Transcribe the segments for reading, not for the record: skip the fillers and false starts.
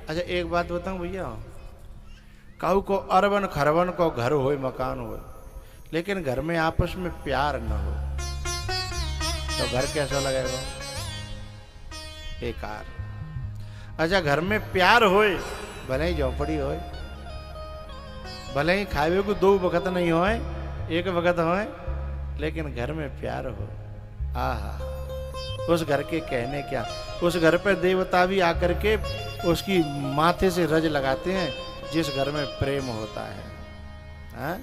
अच्छा एक बात बताऊं भैया, काऊ को अरबन खरबन को घर हो मकान हो, लेकिन घर में आपस में प्यार न हो तो घर कैसा लगेगा? बेकार। अच्छा घर में प्यार होए, भले ही झोपड़ी होए, भले ही खावे को 2 वक्त नहीं होए, 1 वक्त होए, लेकिन घर में प्यार हो, आहा, उस घर के कहने क्या। उस घर पे देवता भी आकर के उसकी माथे से रज लगाते हैं, जिस घर में प्रेम होता है, हाँ?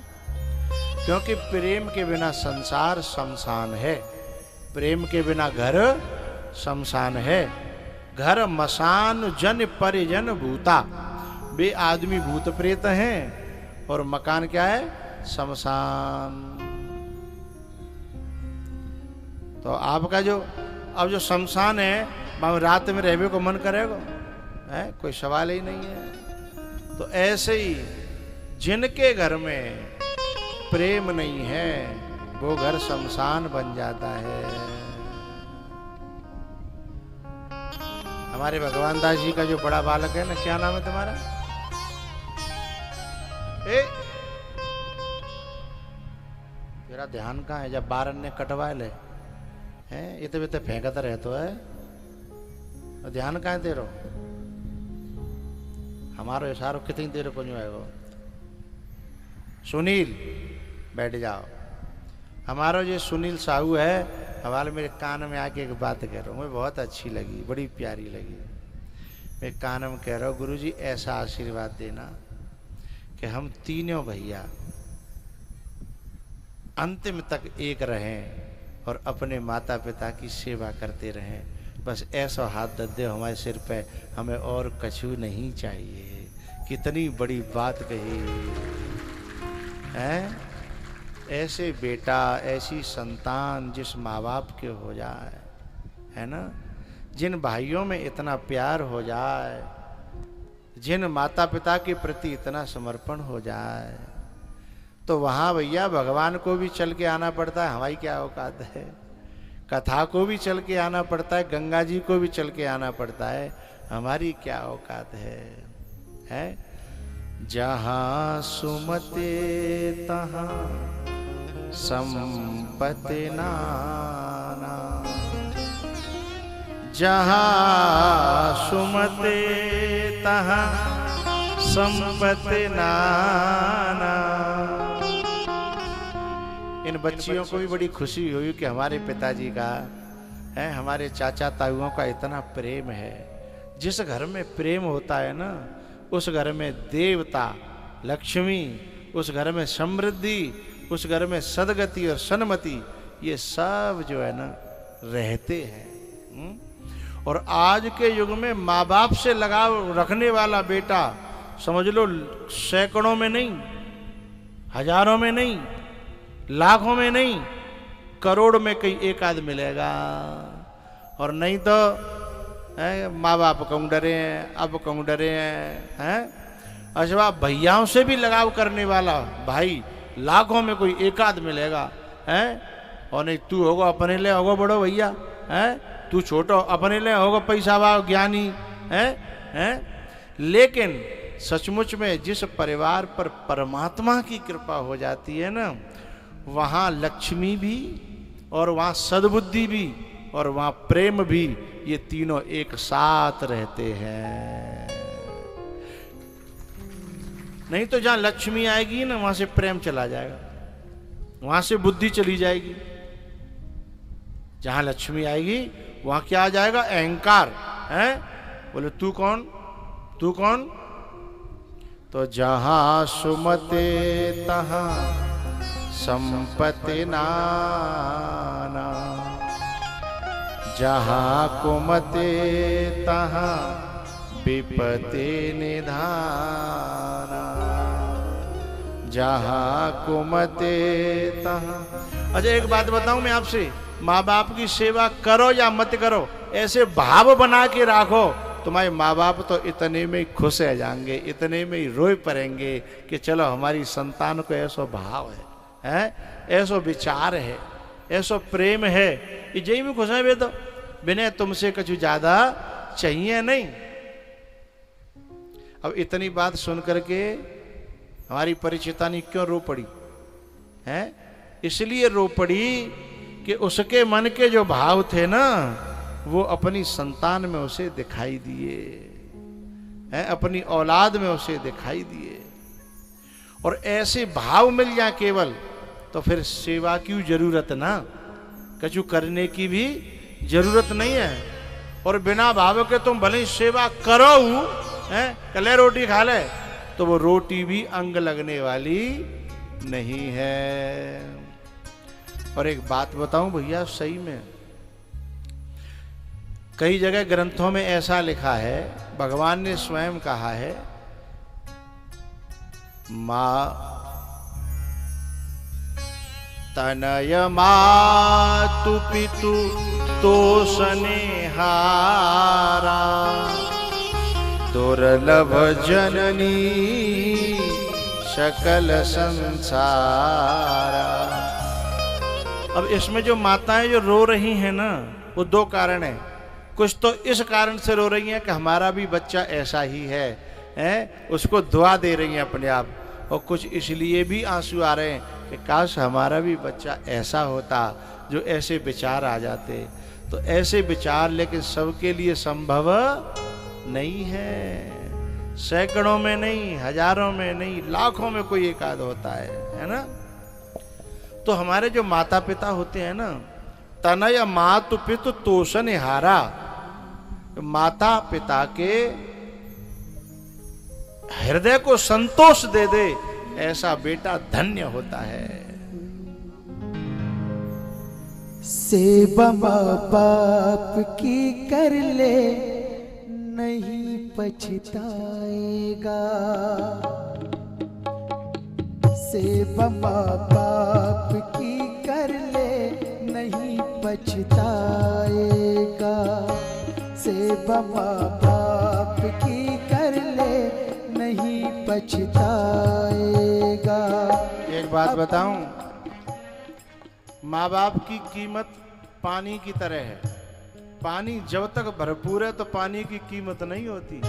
क्योंकि प्रेम के बिना संसार शमशान है, प्रेम के बिना घर शमशान है। घर मसान जन परिजन भूता, वे आदमी भूत प्रेत हैं, और मकान क्या है? शमशान। तो आपका जो अब जो शमशान है, वहां रात में रहने को मन करेगा? है कोई सवाल ही नहीं है। तो ऐसे ही जिनके घर में प्रेम नहीं है, वो घर शमशान बन जाता है। हमारे भगवान दास जी का जो बड़ा बालक है ना, क्या नाम है तुम्हारा? तेरा ध्यान कहाँ है? जब बारन ने कटवा ले हैं, इतने फेंकता रहता है, और ध्यान कहाँ है तेरो? हमारो इशारो कितनी देर को नहीं आएगा? सुनील बैठ जाओ। हमारा जो सुनील साहू है, हमारे मेरे कान में आके एक बात कह रहा हूँ, मुझे बहुत अच्छी लगी, बड़ी प्यारी लगी। मैं कान में कह रहा हूँ, गुरु जी ऐसा आशीर्वाद देना कि हम तीनों भैया अंतिम तक एक रहें और अपने माता पिता की सेवा करते रहें। बस ऐसा हाथ दे दे हमारे सिर पे, हमें और कछु नहीं चाहिए। कितनी बड़ी बात कही है। ऐसे बेटा, ऐसी संतान जिस माँ बाप के हो जाए, है ना, जिन भाइयों में इतना प्यार हो जाए, जिन माता पिता के प्रति इतना समर्पण हो जाए, तो वहाँ भैया भगवान को भी चल के आना पड़ता है। हमारी क्या औकात है? कथा को भी चल के आना पड़ता है, गंगा जी को भी चल के आना पड़ता है, हमारी क्या औकात है? जहाँ सुमते तहाँ संपत्ति नाना, जहाँ सुमते तहाँ संपत्ति नाना। इन बच्चियों को भी बड़ी खुशी हुई कि हमारे पिताजी का है, हमारे चाचा ताऊओं का इतना प्रेम है। जिस घर में प्रेम होता है ना, उस घर में देवता, लक्ष्मी, उस घर में समृद्धि, उस घर में सदगति और सन्मति, ये सब जो है ना रहते हैं। और आज के युग में माँ बाप से लगाव रखने वाला बेटा समझ लो सैकड़ों में नहीं, हजारों में नहीं, लाखों में नहीं, करोड़ में कहीं एक आध मिलेगा। और नहीं तो माँ बाप कहूँ डरे हैं, अब कहूँ डरे हैं। अच्छा भैयाओं से भी लगाव करने वाला भाई लाखों में कोई एक आध मिलेगा, है? और नहीं तू होगा अपने लिए होगा बड़ो भैया, है? तू छोटो अपने लिए होगा पैसा वाला ज्ञानी, है? लेकिन सचमुच में जिस परिवार पर परमात्मा की कृपा हो जाती है ना, वहाँ लक्ष्मी भी और वहाँ सद्बुद्धि भी और वहाँ प्रेम भी, ये तीनों एक साथ रहते हैं। नहीं तो जहाँ लक्ष्मी आएगी ना, वहाँ से प्रेम चला जाएगा, वहाँ से बुद्धि चली जाएगी। जहाँ लक्ष्मी आएगी वहाँ क्या आ जाएगा? अहंकार, है? बोले तू कौन, तू कौन? तो जहाँ सुमते तहाँ संपत्ति नाना, जहाँ कुमते तहाँ विपत्ति निधाना, जहाँ कुमते तहाँ। अच्छा एक बात बताऊं मैं आपसे, माँ बाप की सेवा करो या मत करो, ऐसे भाव बना के रखो, तुम्हारे माँ बाप तो इतने में ही खुश रह जाएंगे, इतने में ही रोए पड़ेंगे कि चलो हमारी संतान को ऐसा भाव है, ऐसा विचार है, ऐसा प्रेम है, ये जई में खुश है। तो बिना तुमसे कुछ ज्यादा चाहिए नहीं। अब इतनी बात सुन करके हमारी परिचितानी क्यों रो पड़ी है? इसलिए रो पड़ी कि उसके मन के जो भाव थे ना वो अपनी संतान में उसे दिखाई दिए हैं, अपनी औलाद में उसे दिखाई दिए। और ऐसे भाव मिल जाए केवल तो फिर सेवा की जरूरत ना, कछु करने की भी जरूरत नहीं है। और बिना भाव के तुम भले सेवा करो हैं, कले रोटी खा ले, तो वो रोटी भी अंग लगने वाली नहीं है। और एक बात बताऊं भैया, सही में कई जगह ग्रंथों में ऐसा लिखा है, भगवान ने स्वयं कहा है, मां तनय मातु पितु तोषने हारा, दुर्लभ जननी सकल संसारा। अब इसमें जो माताएं जो रो रही हैं ना, वो दो कारण है। कुछ तो इस कारण से रो रही हैं कि हमारा भी बच्चा ऐसा ही है, उसको दुआ दे रही हैं अपने आप। और कुछ इसलिए भी आंसू आ रहे हैं कि काश हमारा भी बच्चा ऐसा होता, जो ऐसे विचार आ जाते। तो ऐसे विचार लेकिन सबके लिए संभव नहीं है, सैकड़ों में नहीं, हजारों में नहीं, लाखों में कोई एक आध होता है ना। तो हमारे जो माता पिता होते हैं ना, तनय मातु पितु तोषण हारा, माता पिता के हृदय को संतोष दे दे, ऐसा बेटा धन्य होता है। सेवा माँ बाप की कर ले, नहीं पछताएगा। सेवा माँ बाप की कर ले, नहीं पछताएगा। सेवा माँ बाप की कर ले, नहीं पछताएगा। एक बात बताऊं, माँ बाप की कीमत पानी की तरह है। पानी जब तक भरपूर है तो पानी की कीमत नहीं होती,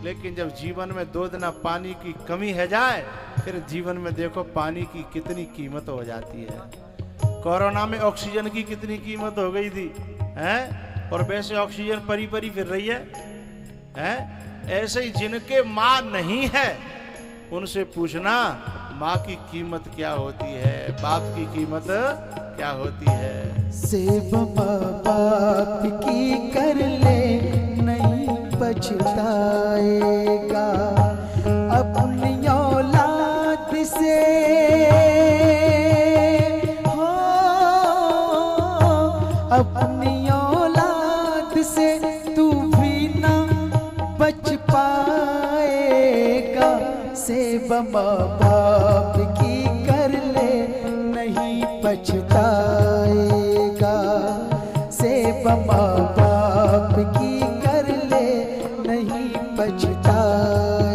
लेकिन जब जीवन में 2 दिन पानी की कमी है जाए, फिर जीवन में देखो पानी की कितनी कीमत हो जाती है। कोरोना में ऑक्सीजन की कितनी कीमत हो गई थी हैं, और वैसे ऑक्सीजन परी परी फिर रही है हैं। ऐसे ही जिनके माँ नहीं है उनसे पूछना माँ की कीमत क्या होती है, बाप की कीमत क्या होती है। सेवा माँ बाप की कर ले, नहीं पछताएगा। अपनी औलाद से हो, अपनी औलाद से तू भी ना बच पाएगा। सेवा माँ बाप की कर ले, नहीं पछताएगा। सेवा माँ बाप की कर ले, नहीं पछताएगा।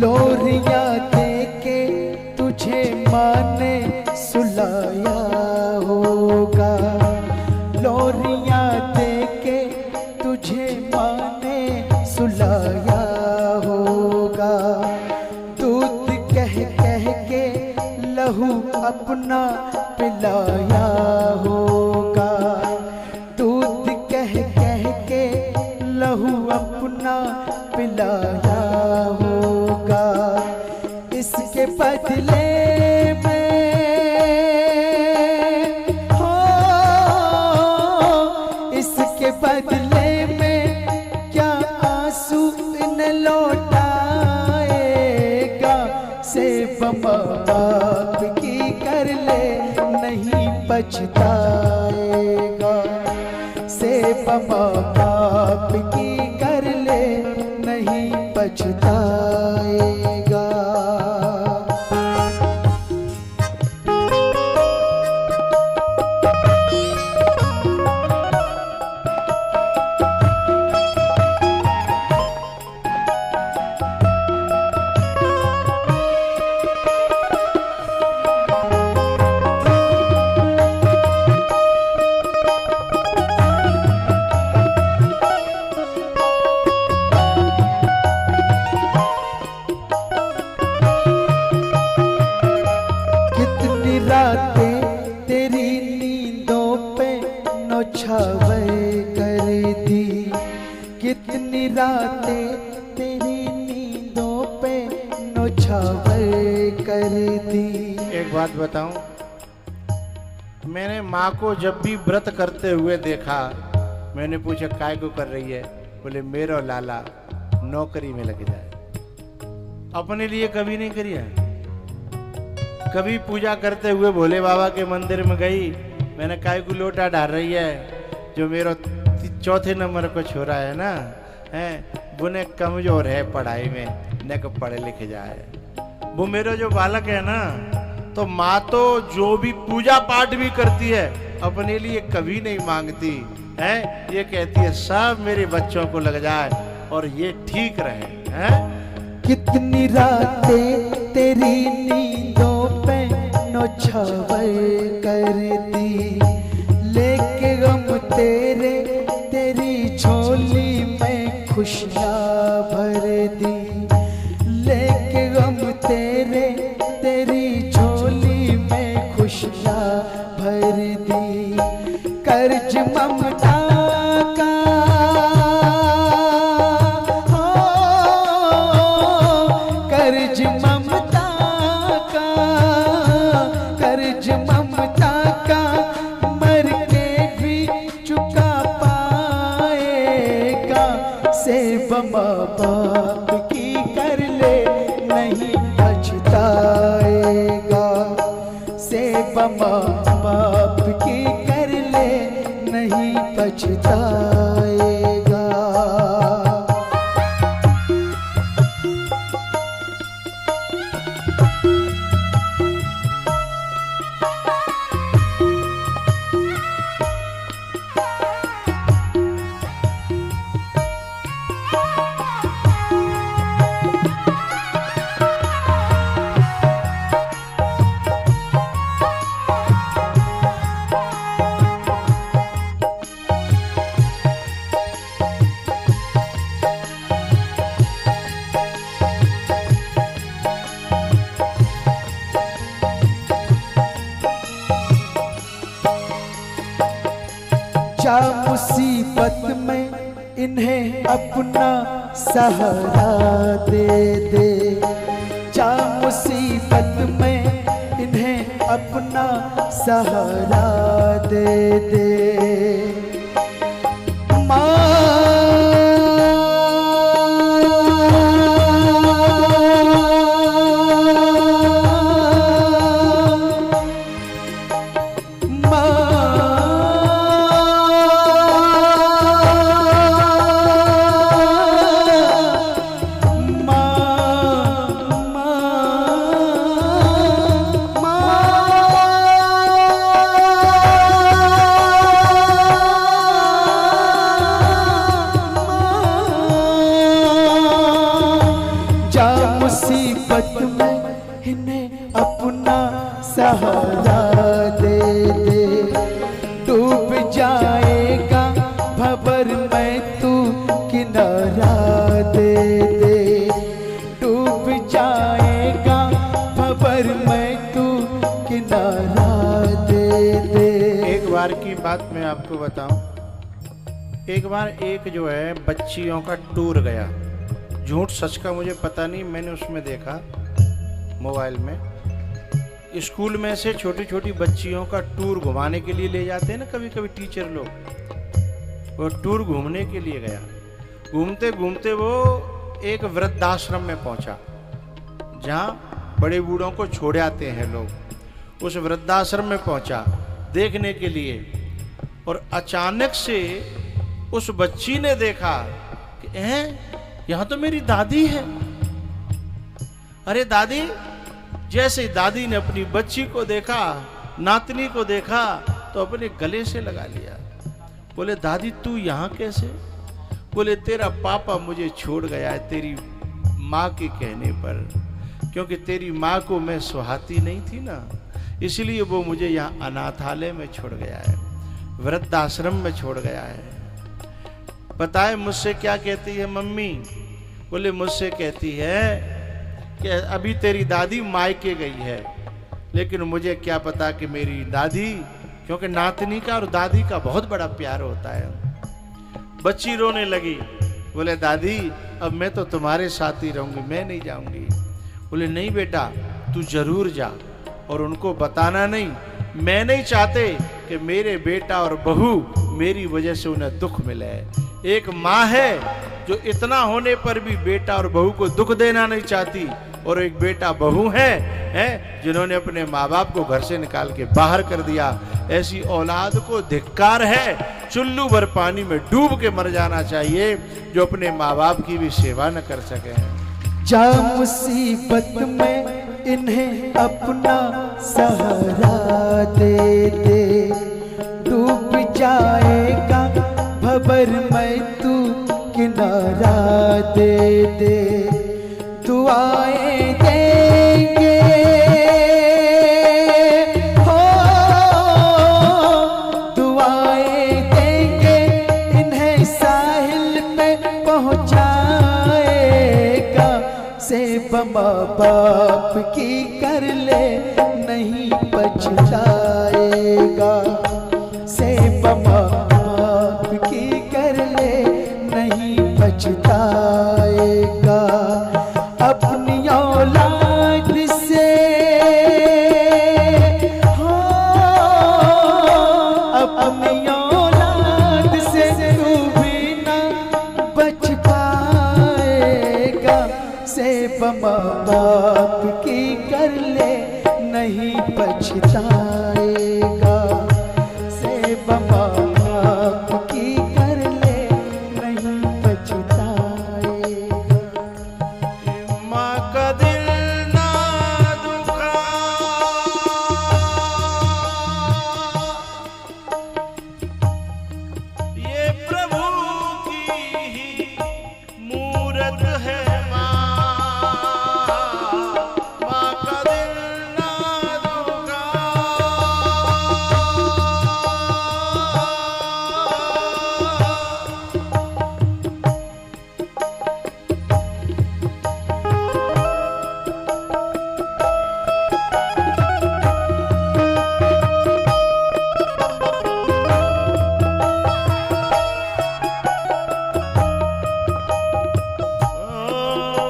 लोरियां देके तुझे माँ ने सुलाया होगा। लोरियां देके तुझे माँ ने सुलाया होगा। दूध कह कह के लहू अपना पिलाया होगा। दूध कह कह के लहू अपना पिलाया होगा। इसके बदले में हो, इसके बदले में क्या आंसू न लौटाएगा। सेवा माँ बाप की कर ले, पछताएगा। सेवा माँ बाप की कर ले नहीं पछताएगा। कितनी रातें तेरी नींदों पे नौछावर कर दी। कितनी रातें तेरी नींदों पे नौछावर कर दी। एक बात बताऊं, मैंने माँ को जब भी व्रत करते हुए देखा, मैंने पूछा काय को कर रही है? बोले मेरो लाला नौकरी में लग जाए। अपने लिए कभी नहीं करी है। कभी पूजा करते हुए भोले बाबा के मंदिर में गई, मैंने काय को लोटा डाल रही है, जो मेरा चौथे नंबर को छोरा है ना, है बुने कमजोर है पढ़ाई में, न को पढ़े लिखे जाए। वो मेरा जो बालक है ना, तो माँ तो जो भी पूजा पाठ भी करती है अपने लिए कभी नहीं मांगती है। ये कहती है सब मेरे बच्चों को लग जाए और ये ठीक रहे हैं। कितनी रातें तेरी नींदों पे नौछावर कर दी। लेके गम तेरे तेरी झोली में खुशियाँ भर दी। लेके गम तेरे तेरी झोली में खुशियाँ भर दी। कर्ज ममता का हो, कर्ज ममता का, कर्ज ममता का मर के भी चुका पाएगा। सेवा माँ बाप की कर ले नहीं पछताएगा। सेवा माँ बाप की कर ले नहीं पछताएगा। जा मुसीबत में इन्हें अपना सहारा दे दे। जा मुसीबत में इन्हें अपना सहारा दे दे। मुसीबत में इन्हें अपना सहारा दे दे। डूब जाएगा भंवर में तू किनारा दे दे। डूब जाएगा भंवर में तू किनारा दे दे। एक बार की बात मैं आपको बताऊं, एक बार एक जो है बच्चियों का टूर गया, झूठ सच का मुझे पता नहीं, मैंने उसमें देखा मोबाइल में, स्कूल में से छोटी छोटी बच्चियों का टूर घुमाने के लिए ले जाते हैं ना कभी कभी टीचर लोग, वो टूर घूमने के लिए गया। घूमते घूमते वो एक वृद्धाश्रम में पहुंचा जहां बड़े बूढ़ों को छोड़ आते हैं लोग। उस वृद्धाश्रम में पहुंचा, देखने के लिए। और अचानक से उस बच्ची ने देखा कि यहाँ तो मेरी दादी है। अरे दादी! जैसे दादी ने अपनी बच्ची को देखा, नातनी को देखा, तो अपने गले से लगा लिया। बोले दादी तू यहाँ कैसे? बोले तेरा पापा मुझे छोड़ गया है तेरी माँ के कहने पर, क्योंकि तेरी माँ को मैं सुहाती नहीं थी ना, इसलिए वो मुझे यहाँ अनाथालय में छोड़ गया है, वृद्धाश्रम में छोड़ गया है। बताए मुझसे क्या कहती है मम्मी? बोले मुझसे कहती है कि अभी तेरी दादी मायके गई है, लेकिन मुझे क्या पता कि मेरी दादी, क्योंकि नातनी का और दादी का बहुत बड़ा प्यार होता है। बच्ची रोने लगी। बोले दादी अब मैं तो तुम्हारे साथ ही रहूंगी, मैं नहीं जाऊंगी। बोले नहीं बेटा तू जरूर जा, और उनको बताना नहीं, मैं नहीं चाहते कि मेरे बेटा और बहू मेरी वजह से उन्हें दुख मिले। एक माँ है जो इतना होने पर भी बेटा और बहू को दुख देना नहीं चाहती, और एक बेटा बहू है जिन्होंने अपने माँ बाप को घर से निकाल के बाहर कर दिया। ऐसी औलाद को धिक्कार है, चुल्लू भर पानी में डूब के मर जाना चाहिए जो अपने माँ बाप की भी सेवा न कर सके। जा मुसीबत में इन्हें अपना सहारा दे दे, डूब जाएगा भंवर में तू किनारा दे दे। दुआएं देंगे हो, दुआएं देंगे इन्हें साहिल पे पहुंचाएगा। सेब माँ बाप की कर ले नहीं पछताएगा, सेब माँ बाप की कर ले नहीं पछताएगा। अपनी औलाद से हो, अपनी औलाद से तू भी ना बच पाएगा। सेब माँ बाप की कर ले नहीं पछताएगा, सेब माँ बाप की कर ले नहीं पछताएगा। माँ का दिल ना दुखा, ये प्रभु की ही मूरत है। माँ का दिल ना दुखा,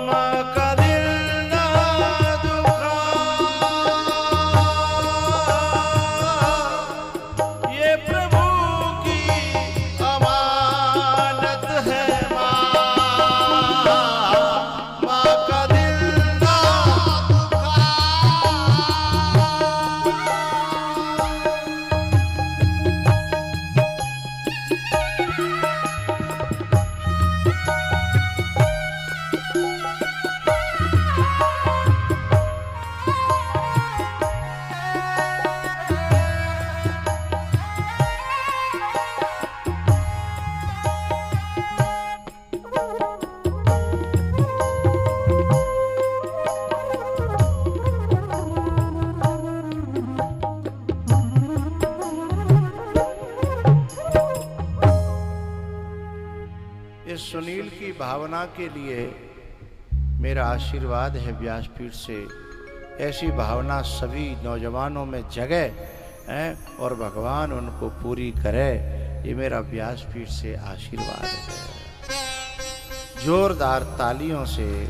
माँ का दिल ना दुखा, ये प्रभु की अमानत है। माँ का दिल ना दुखा, इस सुनील की भावना के लिए मेरा आशीर्वाद है व्यासपीठ से। ऐसी भावना सभी नौजवानों में जगे और भगवान उनको पूरी करे, ये मेरा व्यासपीठ से आशीर्वाद है। जोरदार तालियों से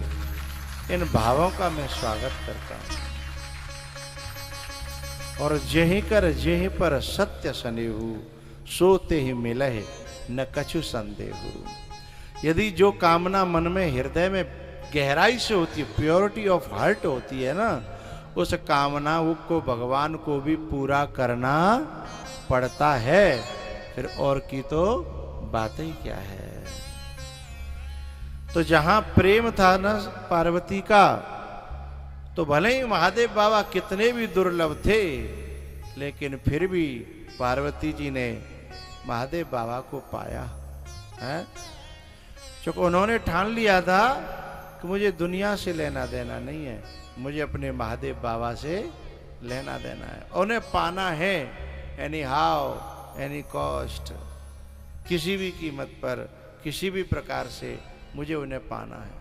इन भावों का मैं स्वागत करता हूँ। और जेहि कर जेहि पर सत्य सनेहु, सोते ही मिलहि न कछु संदेहु। यदि जो कामना मन में हृदय में गहराई से होती है, प्योरिटी ऑफ हार्ट होती है ना, उस कामना को भगवान को भी पूरा करना पड़ता है। फिर और की तो बात ही क्या है। तो जहां प्रेम था ना पार्वती का, तो भले ही महादेव बाबा कितने भी दुर्लभ थे, लेकिन फिर भी पार्वती जी ने महादेव बाबा को पाया है। क्योंकि उन्होंने ठान लिया था कि मुझे दुनिया से लेना देना नहीं है, मुझे अपने महादेव बाबा से लेना देना है। उन्हें पाना है एनी हाउ एनी कॉस्ट, किसी भी कीमत पर, किसी भी प्रकार से मुझे उन्हें पाना है।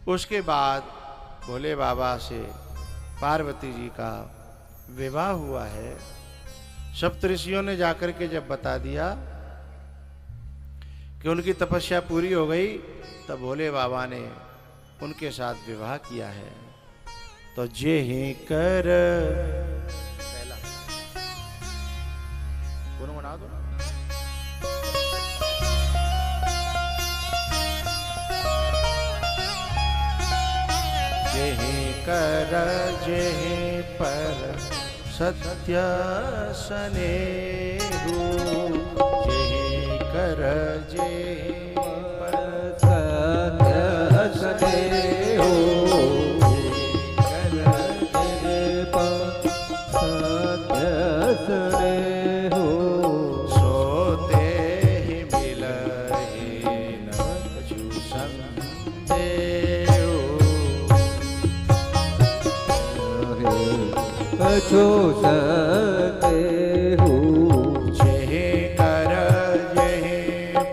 उसके बाद भोले बाबा से पार्वती जी का विवाह हुआ है। सप्तऋषियों ने जाकर के जब बता दिया कि उनकी तपस्या पूरी हो गई, तब भोले बाबा ने उनके साथ विवाह किया है। तो जे ही कर पहला बना दो। जेहि कर जेहि पर सत्य स्नेहु, जेहि कर जेहि पर सत्य स्नेहु, जेहि कर जेहि पर सत्य स्नेहु, सोते ही मिलहि न कछु संदेह, कछु संदेहु, जेहि कर जेहि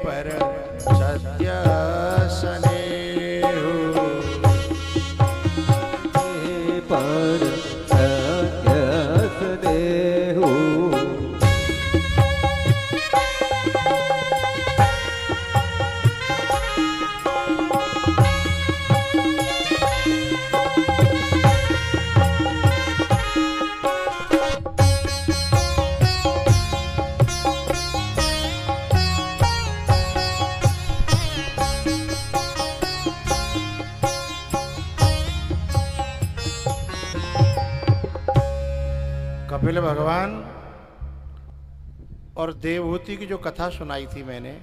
पर सत्य स्नेहु, जेहि पर सत्य स्नेहु। कपिल भगवान और देवहूति की जो कथा सुनाई थी मैंने,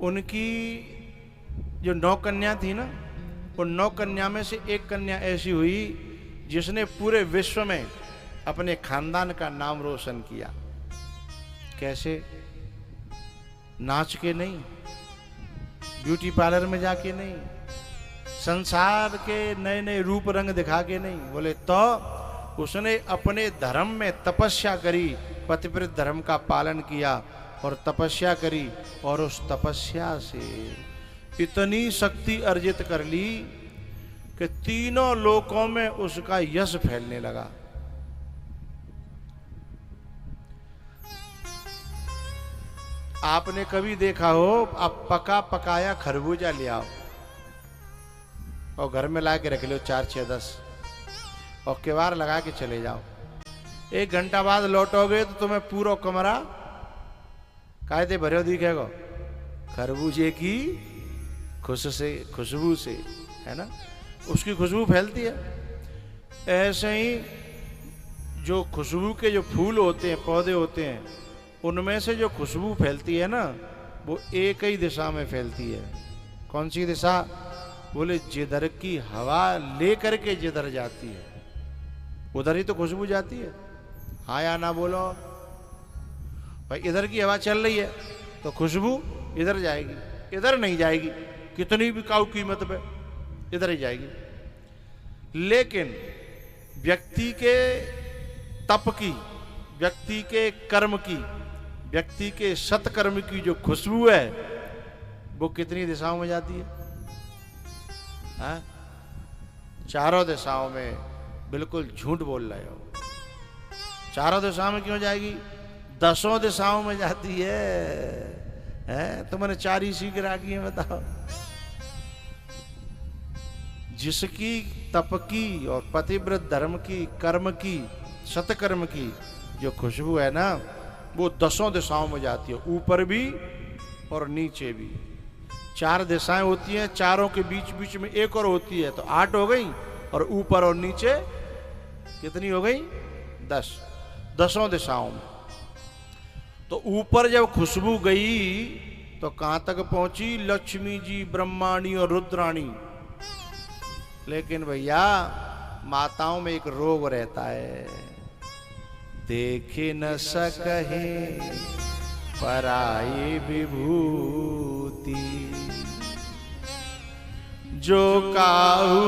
उनकी जो 9 कन्या थी ना, उन 9 कन्या में से एक कन्या ऐसी हुई जिसने पूरे विश्व में अपने खानदान का नाम रोशन किया। कैसे? नाच के नहीं, ब्यूटी पार्लर में जाके नहीं, संसार के नए नए रूप रंग दिखा के नहीं, बोले तो उसने अपने धर्म में तपस्या करी, पतिव्रत धर्म का पालन किया और तपस्या करी, और उस तपस्या से इतनी शक्ति अर्जित कर ली कि तीनों लोकों में उसका यश फैलने लगा। आपने कभी देखा हो, आप पका पकाया खरबूजा ले आओ और घर में ला के रख लो 4, 6, 10 और किवाड़ लगा के चले जाओ। 1 घंटा बाद लौटोगे तो तुम्हें पूरा कमरा कायदे भरे दिखेगा खरबूजे की खुशबू से, है ना, उसकी खुशबू फैलती है। ऐसे ही जो खुशबू के जो फूल होते हैं, पौधे होते हैं, उनमें से जो खुशबू फैलती है ना, वो एक ही दिशा में फैलती है। कौन सी दिशा? बोले जिधर की हवा लेकर के जिधर जाती है उधर ही तो खुशबू जाती है। हाँ या ना बोलो भाई, इधर की हवा चल रही है तो खुशबू इधर जाएगी, इधर नहीं जाएगी, कितनी भी काऊ कीमत पे इधर ही जाएगी। लेकिन व्यक्ति के तप की, व्यक्ति के कर्म की, व्यक्ति के सत्कर्म की जो खुशबू है वो कितनी दिशाओं में जाती है? हाँ? चारों दिशाओं में। बिल्कुल झूठ बोल रहे हो। चारों दिशाओं में क्यों जाएगी? 10 दिशाओं में जाती है। तुमने 4 ही सीख रखी है, बताओ। जिसकी तप की और पतिव्रत धर्म की, कर्म की, सत्कर्म की जो खुशबू है ना, वो 10 दिशाओं में जाती है, ऊपर भी और नीचे भी। 4 दिशाएं होती हैं, चारों के बीच बीच में एक और होती है, तो 8 हो गई, और ऊपर और नीचे कितनी हो गई? 10, 10 दिशाओं में। तो ऊपर जब खुशबू गई तो कहां तक पहुंची? लक्ष्मी जी, ब्रह्माणी और रुद्राणी। लेकिन भैया माताओं में एक रोग रहता है, देखे न सकहे पराई विभूति, जो काहू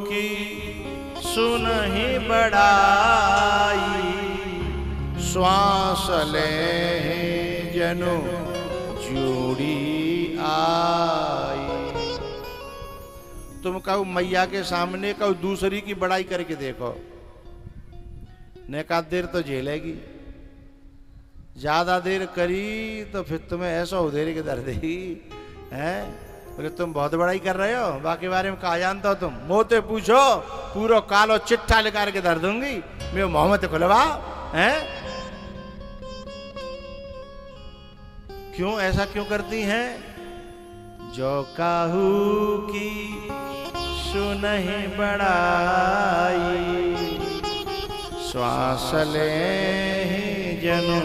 की सुनहि बड़ाई, श्वास ले जनु जोड़ी आई। तुम कहो मैया के सामने कहो दूसरी की बड़ाई करके देखो, नेका देर तो झेलेगी, ज्यादा देर करी तो फिर तुम्हें ऐसा उधेरे के दर्द देगी हैं। बोले तुम बहुत बड़ाई कर रहे हो, बाकी बारे में कहा जानता हो तुम? मोते पूछो, पूरा कालो चिट्ठा लेकर के दर्द दूंगी, मैं मोहम्मद खुलवा हैं। क्यों ऐसा क्यों करती हैं? जो काहू की सुनहि बड़ाई, श्वास ले जनु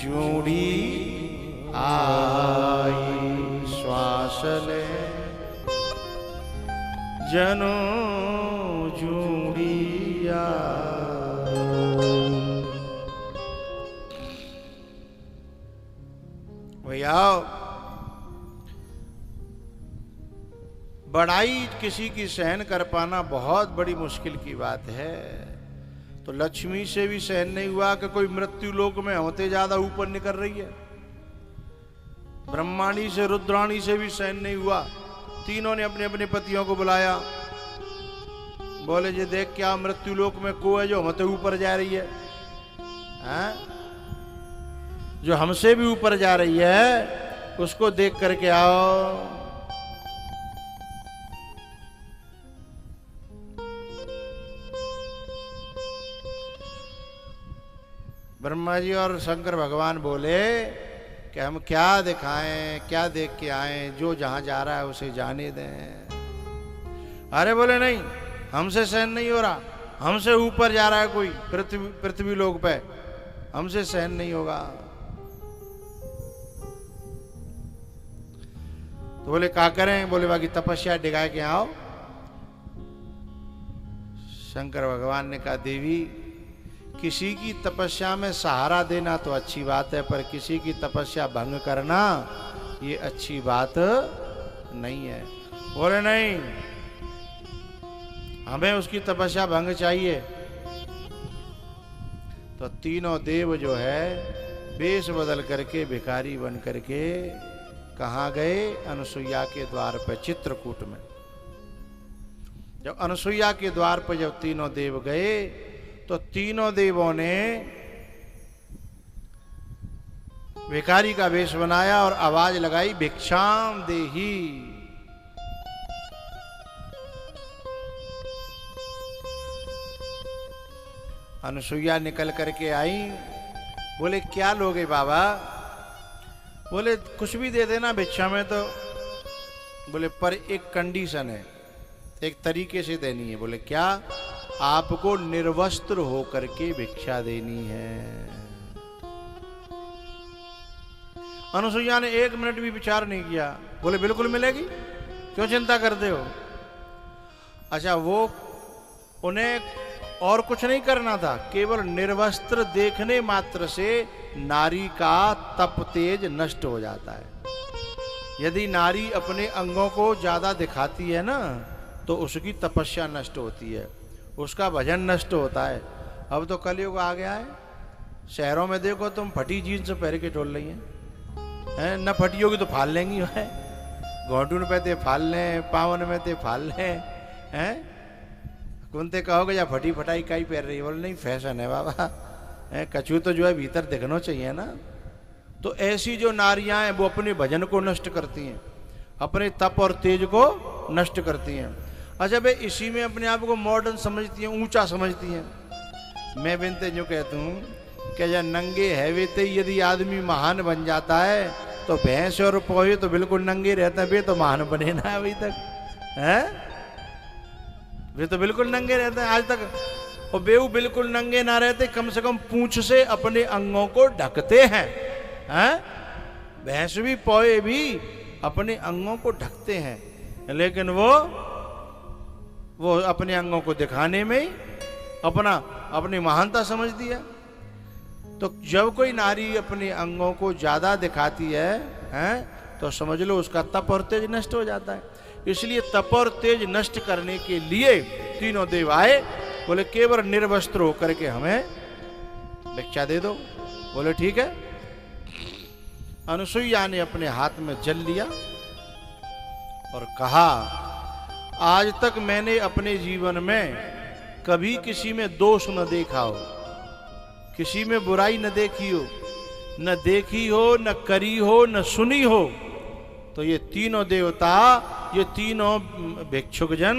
जोड़ी आई, श्वास ले जनु जोड़ी आई। भैया बड़ाई किसी की सहन कर पाना बहुत बड़ी मुश्किल की बात है। तो लक्ष्मी से भी सहन नहीं हुआ कि कोई मृत्यु लोक में होते ज्यादा ऊपर निकल रही है। ब्रह्माणी से, रुद्राणी से भी सहन नहीं हुआ। तीनों ने अपने अपने पतियों को बुलाया, बोले जी देख क्या मृत्यु लोक में को है जो हमसे ऊपर जा रही है, हैं? जो हमसे भी ऊपर जा रही है उसको देख करके आओ। ब्रह्मा जी और शंकर भगवान बोले कि हम क्या दिखाएं, क्या देख के आए, जो जहां जा रहा है उसे जाने दें। अरे बोले नहीं, हमसे सहन नहीं हो रहा, हमसे ऊपर जा रहा है कोई पृथ्वी लोक पे, हमसे सहन नहीं होगा। तो बोले क्या करें? बोले बाकी तपस्या डिगा के आओ। शंकर भगवान ने कहा देवी किसी की तपस्या में सहारा देना तो अच्छी बात है, पर किसी की तपस्या भंग करना ये अच्छी बात नहीं है। बोले नहीं, हमें उसकी तपस्या भंग चाहिए। तो तीनों देव जो है वेश बदल करके भिखारी बन करके कहाँ गए? अनुसुईया के द्वार पर, चित्रकूट में। जब अनुसुईया के द्वार पर जब तीनों देव गए तो तीनों देवों ने भिखारी का वेश बनाया और आवाज लगाई भिक्षाम देही। अनुसुईया निकल करके आई। बोले क्या लोगे बाबा? बोले कुछ भी दे देना भिक्षा में तो। बोले पर एक कंडीशन है, एक तरीके से देनी है। बोले क्या? आपको निर्वस्त्र होकर के भिक्षा देनी है। अनुसुईया ने 1 मिनट भी विचार नहीं किया। बोले बिल्कुल मिलेगी, क्यों चिंता करते हो? अच्छा, वो उन्हें और कुछ नहीं करना था, केवल निर्वस्त्र देखने मात्र से नारी का तप तेज नष्ट हो जाता है। यदि नारी अपने अंगों को ज्यादा दिखाती है ना तो उसकी तपस्या नष्ट होती है, उसका भजन नष्ट होता है। अब तो कलयुग आ गया है, शहरों में देखो तुम फटी जीन्स पहन के डोल रही हैं, न फटी होगी तो फाल लेंगी है, घोटून पे ते फाल लें, पावन में ते फाल लें, हैं? कुंते कहोगे या फटी फटाई काई पहन रही है? बोले नहीं फैशन है बाबा, कछू तो जो है भीतर दिखना चाहिए ना। तो ऐसी जो नारियां हैं वो अपने भजन को नष्ट करती हैं, अपने तप और तेज को नष्ट करती हैं। अच्छा भाई, इसी में अपने आप को मॉडर्न समझती हैं, ऊंचा समझती हैं। मैं बिनते जो कहता हूँ कि या नंगे हैवेते यदि आदमी महान बन जाता है तो भैंस और पोहे तो बिल्कुल नंगे रहते हैं, वे तो महान बने ना अभी तक, हैं? वे तो बिल्कुल नंगे रहते हैं आज तक, और बेऊ बिल्कुल नंगे ना रहते, कम से कम पूंछ से अपने अंगों को ढकते हैं, हैं? भैंस भी पौए भी अपने अंगों को ढकते हैं, लेकिन वो अपने अंगों को दिखाने में ही अपनी महानता समझती है। तो जब कोई नारी अपने अंगों को ज्यादा दिखाती है, हैं, तो समझ लो उसका तप और तेज नष्ट हो जाता है। इसलिए तप और तेज नष्ट करने के लिए तीनों देव आए, बोले केवल निर्वस्त्र होकर के हमें भिक्षा दे दो। बोले ठीक है। अनुसुईया ने अपने हाथ में जल लिया और कहा, आज तक मैंने अपने जीवन में कभी किसी में दोष न देखा हो, किसी में बुराई न देखी हो, न देखी हो, न करी हो, न सुनी हो। तो ये तीनों देवता, ये तीनों भिक्षुकजन,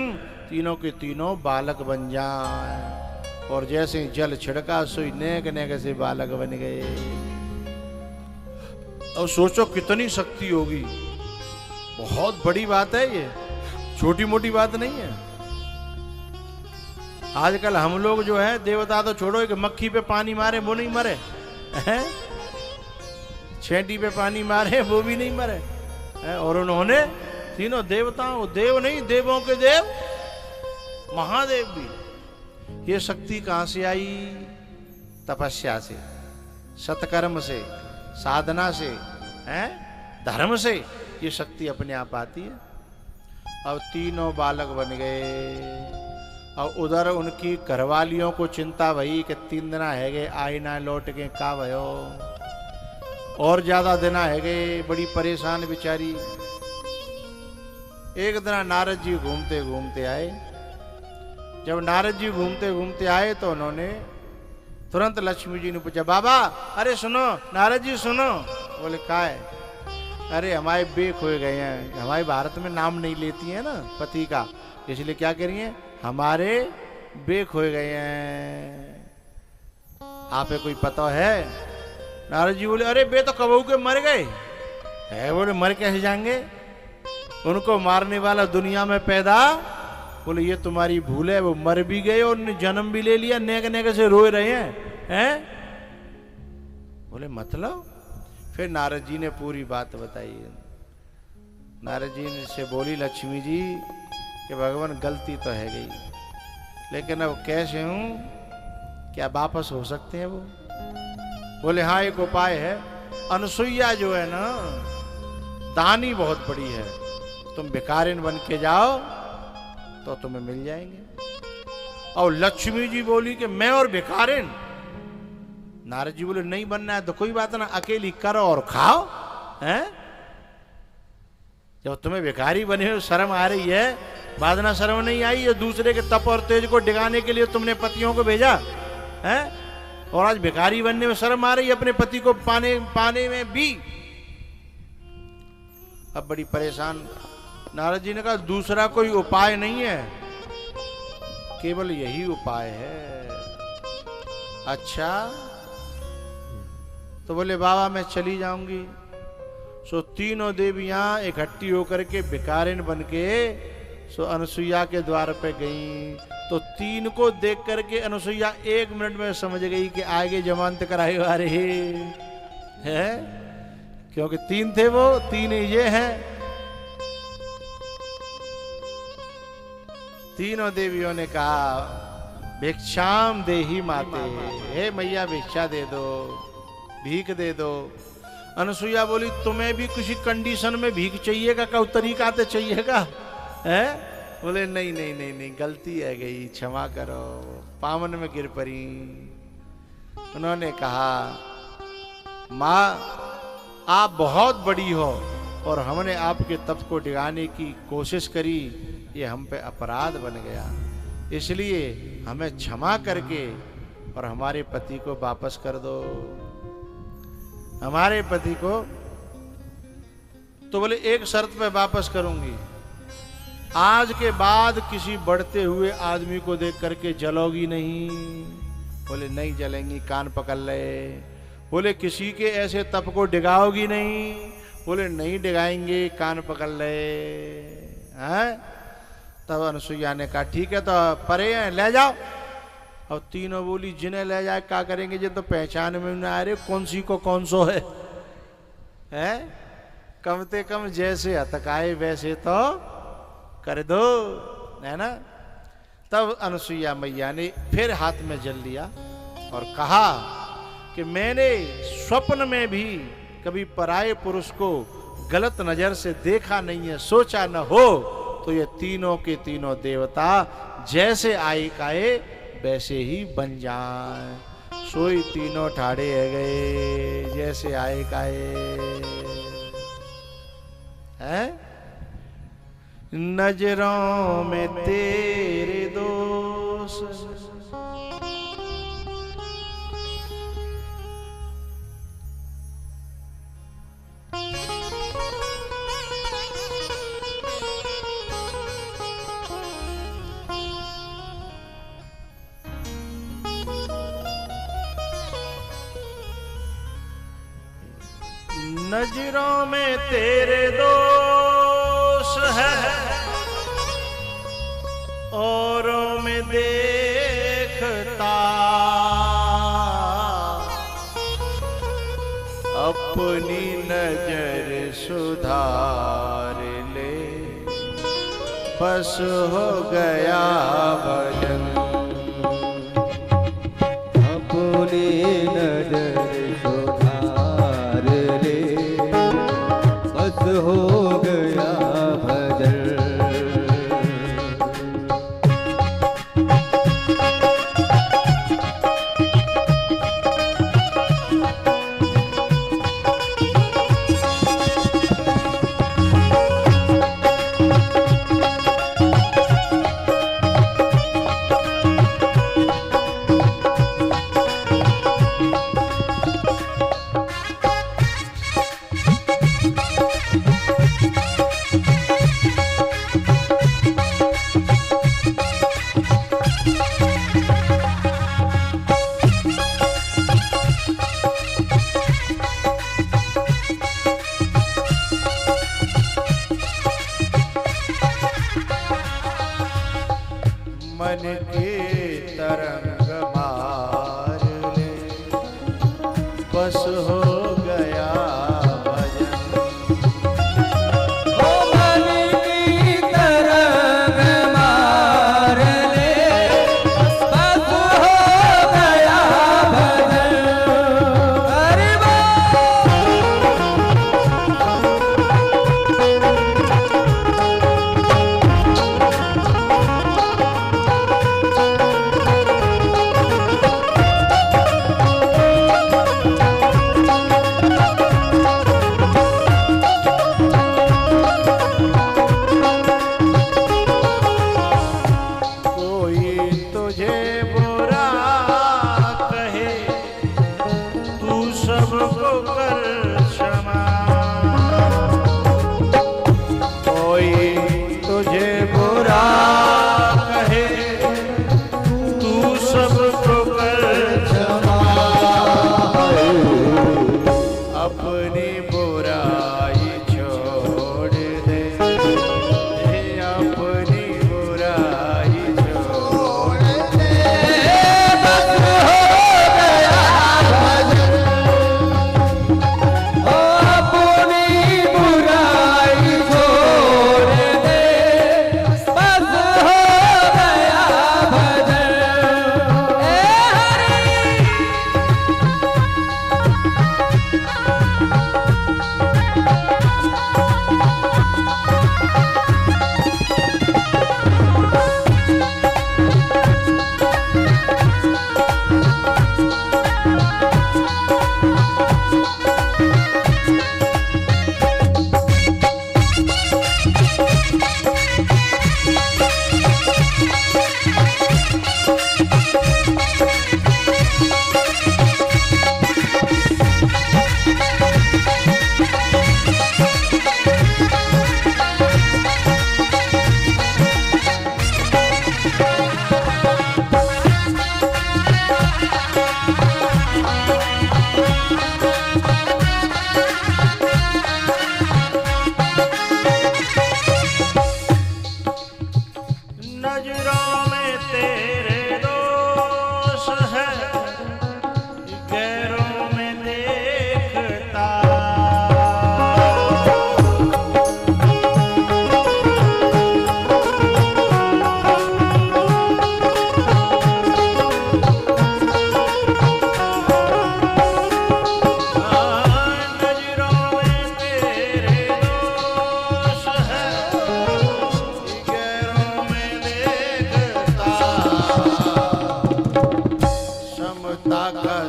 तीनों के तीनों बालक बन जाए। और जैसे ही जल छिड़का सोई नेक नेक से बालक बन गए। अब सोचो कितनी शक्ति होगी, बहुत बड़ी बात है ये, छोटी मोटी बात नहीं है। आजकल हम लोग जो है देवता तो छोड़ो कि मक्खी पे पानी मारे वो नहीं मरे, हैं? छेंटी पे पानी मारे वो भी नहीं मरे, हैं? और उन्होंने तीनों देवताओं, देव नहीं देवों के देव महादेव भी। ये शक्ति कहां से आई? तपस्या से, सत्कर्म से, साधना से, हैं? धर्म से ये शक्ति अपने आप आती है। अब तीनों बालक बन गए। और उधर उनकी घरवालियों को चिंता भई कि 3 दिन है गए आई ना लौट के का भयो, और ज्यादा दिन है गए, बड़ी परेशान बेचारी। एक दिन नारद जी घूमते घूमते आए। जब नारद जी घूमते घूमते आए तो उन्होंने तुरंत लक्ष्मी जी ने पूछा, बाबा अरे सुनो, नारद जी सुनो। बोले का है? अरे हमारे बेख हो गए हैं, हमारे भारत में नाम नहीं लेती है ना पति का, इसलिए क्या कह रही हैं, हमारे बेख हो गए हैं, आपे कोई पता है? नारद जी बोले, अरे बे तो कबहू के मर गए है। बोले मर कैसे जाएंगे, उनको मारने वाला दुनिया में पैदा। बोले ये तुम्हारी भूल है, वो मर भी गए और जन्म भी ले लिया, नेक नेक से रोए रहे हैं? बोले मतलब? फिर नारद जी ने पूरी बात बताई। नारद जी से बोली लक्ष्मी जी कि भगवान गलती तो है गई, लेकिन अब कैसे हूं, क्या वापस हो सकते हैं वो? बोले हाँ एक उपाय है। अनुसुईया जो है ना दानी बहुत बड़ी है, तुम भिखारिन बन के जाओ तो तुम्हें मिल जाएंगे। और लक्ष्मी जी बोली कि मैं और भिखारिन? नारद जी बोले नहीं बनना है तो कोई बात ना, अकेली करो और खाओ, हैं? जब तुम्हें भिखारी बने हो शर्म आ रही है, बाद ना शर्म नहीं आई? ये दूसरे के तप और तेज को डिगाने के लिए तुमने पतियों को भेजा है, और आज भिखारी बनने में शर्म आ रही है, अपने पति को पाने में भी। अब बड़ी परेशान। नारद जी ने कहा दूसरा कोई उपाय नहीं है, केवल यही उपाय है। अच्छा तो बोले बाबा मैं चली जाऊंगी। सो तीनों देवियां इकट्ठी होकर के भिखारिन बन के सो अनुसुईया के द्वार पे गई। तो 3 को देख करके अनुसुईया 1 मिनट में समझ गई कि आगे जमानत कराए आ रहे है, क्योंकि 3 थे वो, 3 ये हैं। तीनों देवियों ने कहा भिक्षाम देही माते, हे मैया भिक्षा दे दो, भीख दे दो। अनुसुईया बोली तुम्हें भी किसी कंडीशन में भीख चाहिएगा, का तरीका तो चाहिएगा, है? बोले नहीं नहीं नहीं नहीं, गलती है गई, क्षमा करो, पावन में गिर पड़ी। उन्होंने कहा माँ आप बहुत बड़ी हो और हमने आपके तप को डिगाने की कोशिश करी, ये हम पे अपराध बन गया, इसलिए हमें क्षमा करके और हमारे पति को वापस कर दो, हमारे पति को। तो बोले एक शर्त पे वापस करूंगी, आज के बाद किसी बढ़ते हुए आदमी को देख करके जलोगी नहीं। बोले नहीं जलेंगी, कान पकड़ ले। बोले किसी के ऐसे तप को डिगाओगी नहीं? बोले नहीं डिगाएंगे, कान पकड़ ले। हैं? तब अनसुईया ने कहा ठीक है तो परे हैं ले जाओ। अब तीनों बोली जिन्हें ले जाए क्या करेंगे, ये तो पहचान में ना आ रहे कौन सी को कौन सो है, हैं? कम से कम जैसे हतकाए वैसे तो कर दो, है ना। तब अनसुईया मैया ने फिर हाथ में जल लिया और कहा कि मैंने स्वप्न में भी कभी पराये पुरुष को गलत नजर से देखा नहीं है, सोचा न हो तो ये तीनों के तीनों देवता जैसे आए काए वैसे ही बन जाए। सोई तीनों ठाड़े है गए जैसे आए काए, हैं? नजरों में तेरे दोष नजरों में तेरे दोष है, औरों में देखता अपनी नजर सुधार ले, बस हो गया भजन। अपनी नजर सुधार ले, बस हो गया भजन। मन के तरंग मार ले, बस हो गया भजन। ओ मन की तरंग मार ले, बस हो गया भजन। अरे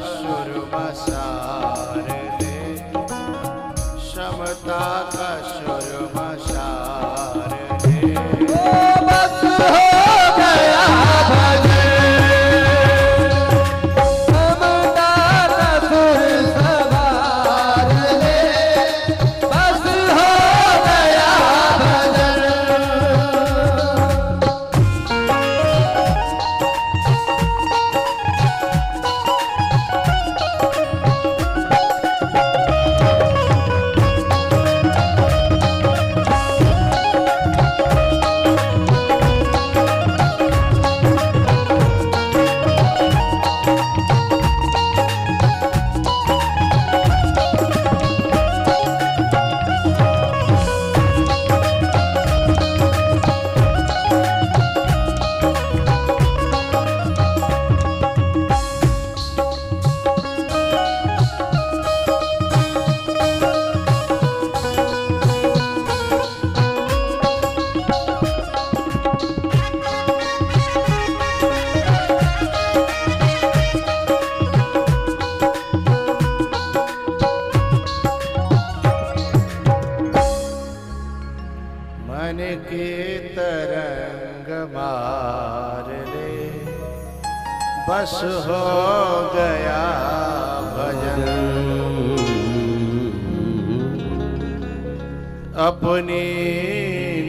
सुर मसार ले, समता का सुर मसार ले। बस हो गया भजन, समता का सुर सवार ले, बस हो गया भजन। मन के तरंग मार ले, बस हो गया भजन। अपनी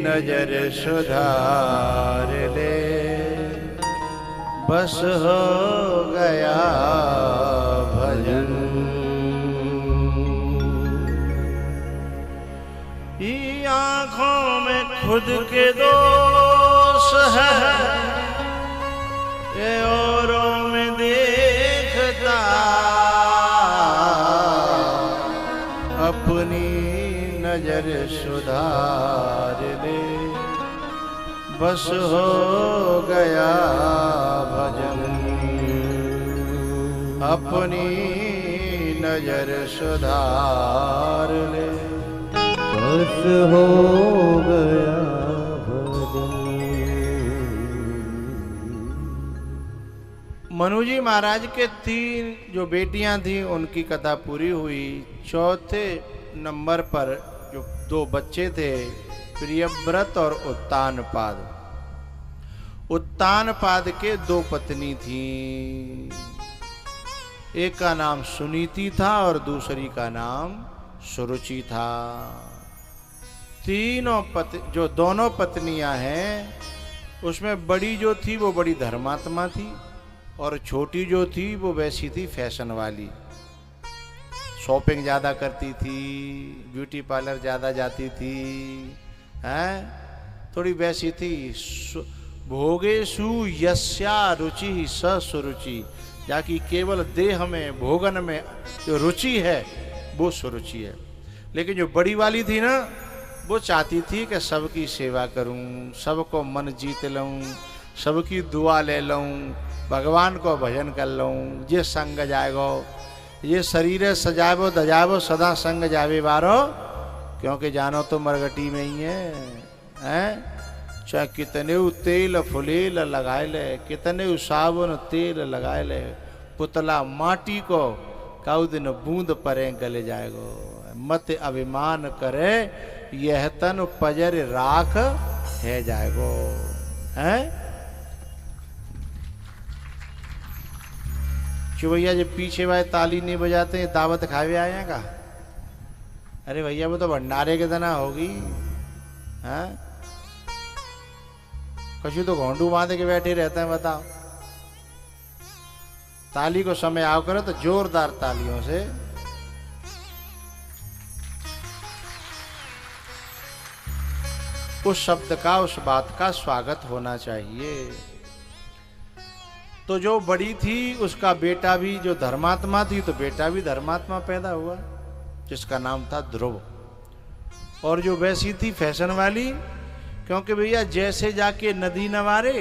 नजर सुधार ले, बस हो गया भजन। ये आँखों में खुद के दोष है, ये औरों में देखता, अपनी नजर सुधार ले, बस हो गया भजन। अपनी नजर सुधार ले, बस हो गया भजन। मनु जी महाराज के 3 जो बेटियां थी उनकी कथा पूरी हुई। चौथे नंबर पर जो 2 बच्चे थे, प्रियव्रत और उत्तानपाद। उत्तानपाद के 2 पत्नी थी, एक का नाम सुनीति था और दूसरी का नाम सुरुचि था। जो दोनों पत्नियां हैं, उसमें बड़ी जो थी वो बड़ी धर्मात्मा थी और छोटी जो थी वो वैसी थी फैशन वाली। शॉपिंग ज़्यादा करती थी, ब्यूटी पार्लर ज़्यादा जाती थी, हैं, थोड़ी वैसी थी। भोगेषु यस्या रुचि स सुरुचि, जाकि केवल देह में भोगन में जो रुचि है वो सुरुचि है। लेकिन जो बड़ी वाली थी ना, वो चाहती थी कि सबकी सेवा करूं, सबको मन जीत लूं, सबकी दुआ ले लूं, भगवान को भजन कर लूं। ये संग जाएगो, ये शरीर सजावो दजावो, सदा संग जावे बारो, क्योंकि जानो तो मरगटी में ही है। चाहे कितने तेल फुलेल लगाए ले, कितने साबुन तेल लगाए ले, पुतला माटी को काउ दिन बूंद परे गले जाएगो। मत अभिमान करे, यह तन पजर राख है जाएगो। हैं भैया जब पीछे वाले ताली नहीं बजाते हैं, दावत खावे आए हैं का? अरे भैया वो तो भंडारे के तना होगी। हैं कछु तो घोंडू बांध के बैठे रहते हैं, बताओ। ताली को समय आओ करो तो जोरदार तालियों से। उस शब्द का, उस बात का स्वागत होना चाहिए। तो जो बड़ी थी उसका बेटा भी जो धर्मात्मा थी, तो बेटा भी धर्मात्मा पैदा हुआ जिसका नाम था ध्रुव। और जो वैसी थी फैशन वाली, क्योंकि भैया जैसे जाके नदी नवारे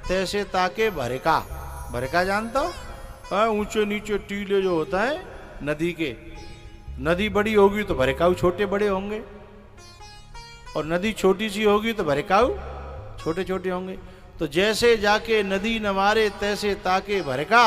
तैसे ताके भरका। भरका जानता हो? ऊंचे नीचे टीले जो होता है नदी के। नदी बड़ी होगी तो भरकाऊ छोटे बड़े होंगे, और नदी छोटी सी होगी तो भरकाऊ छोटे छोटे होंगे। तो जैसे जाके नदी नवारे तैसे ताके भरका।